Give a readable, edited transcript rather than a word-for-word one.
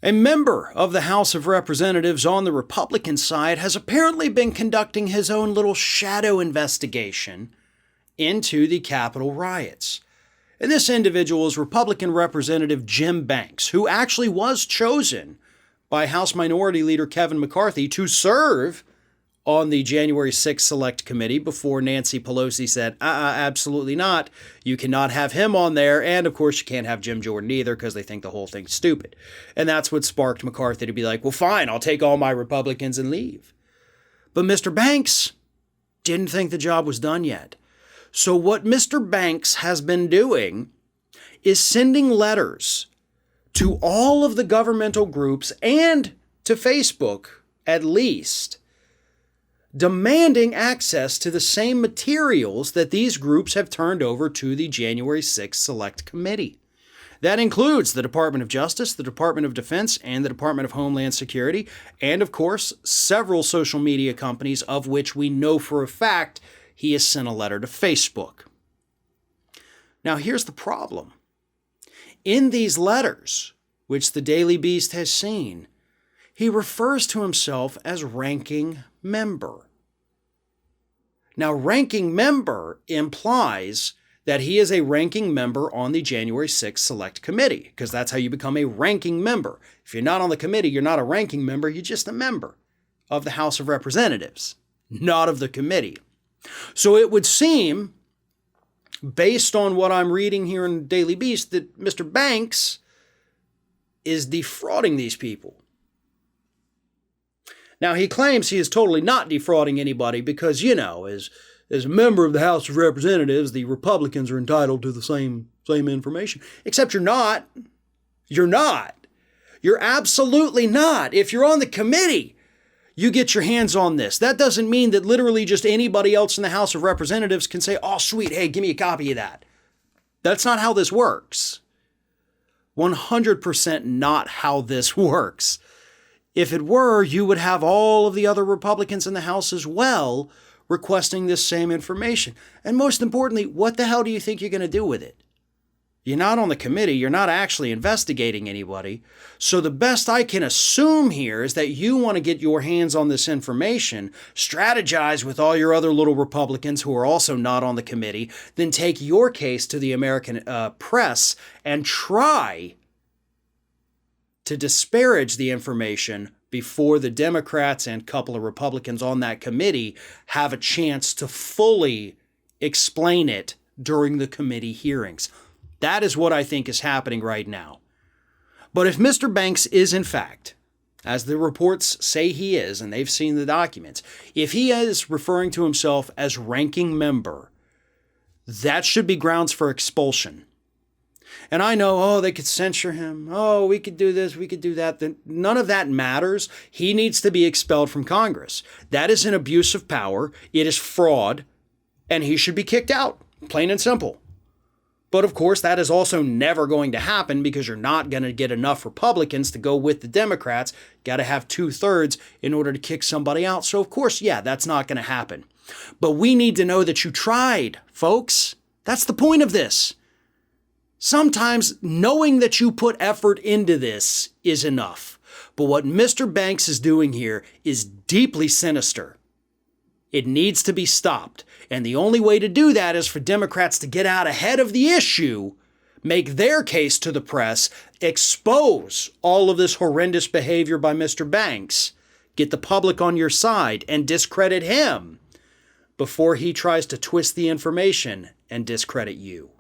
A member of the House of Representatives on the Republican side has apparently been conducting his own little shadow investigation into the Capitol riots. And this individual is Republican Representative Jim Banks, who actually was chosen by House Minority Leader Kevin McCarthy to serve on the January 6th Select Committee before Nancy Pelosi said, absolutely not. You cannot have him on there. And of course, you can't have Jim Jordan either because they think the whole thing's stupid. And that's what sparked McCarthy to be like, well, fine, I'll take all my Republicans and leave. But Mr. Banks didn't think the job was done yet. So what Mr. Banks has been doing is sending letters to all of the governmental groups and to Facebook, at least, demanding access to the same materials that these groups have turned over to the January 6th Select Committee. That includes the Department of Justice, the Department of Defense, and the Department of Homeland Security, and of course, several social media companies of which we know for a fact he has sent a letter to Facebook. Now, here's the problem. In these letters, which the Daily Beast has seen, he refers to himself as ranking member. Now, ranking member implies that he is a ranking member on the January 6th Select Committee, because that's how you become a ranking member. If you're not on the committee, you're not a ranking member, you're just a member of the House of Representatives, not of the committee. So it would seem, based on what I'm reading here in Daily Beast, that Mr. Banks is defrauding these people. Now, he claims he is totally not defrauding anybody because, you know, as a member of the House of Representatives, the Republicans are entitled to the same information. Except you're not. You're not. You're absolutely not. If you're on the committee, you get your hands on this. That doesn't mean that literally just anybody else in the House of Representatives can say, oh, sweet, hey, give me a copy of that. That's not how this works. 100% not how this works. If it were, you would have all of the other Republicans in the House as well requesting this same information. And most importantly, what the hell do you think you're going to do with it? You're not on the committee. You're not actually investigating anybody. So the best I can assume here is that you want to get your hands on this information, strategize with all your other little Republicans who are also not on the committee, then take your case to the American press and try to disparage the information before the Democrats and a couple of Republicans on that committee have a chance to fully explain it during the committee hearings. That is what I think is happening right now. But if Mr. Banks is in fact, as the reports say he is, and they've seen the documents, if he is referring to himself as ranking member, that should be grounds for expulsion. And I know, oh, they could censure him. Oh, we could do this, we could do that. None of that matters. He needs to be expelled from Congress. That is an abuse of power. It is fraud, and he should be kicked out, plain and simple. But of course, that is also never going to happen because you're not going to get enough Republicans to go with the Democrats. Got to have 2/3 in order to kick somebody out. So of course, yeah, that's not going to happen. But we need to know that you tried, folks. That's the point of this. Sometimes knowing that you put effort into this is enough. But what Mr. Banks is doing here is deeply sinister. It needs to be stopped. And the only way to do that is for Democrats to get out ahead of the issue, make their case to the press, expose all of this horrendous behavior by Mr. Banks, get the public on your side, and discredit him before he tries to twist the information and discredit you.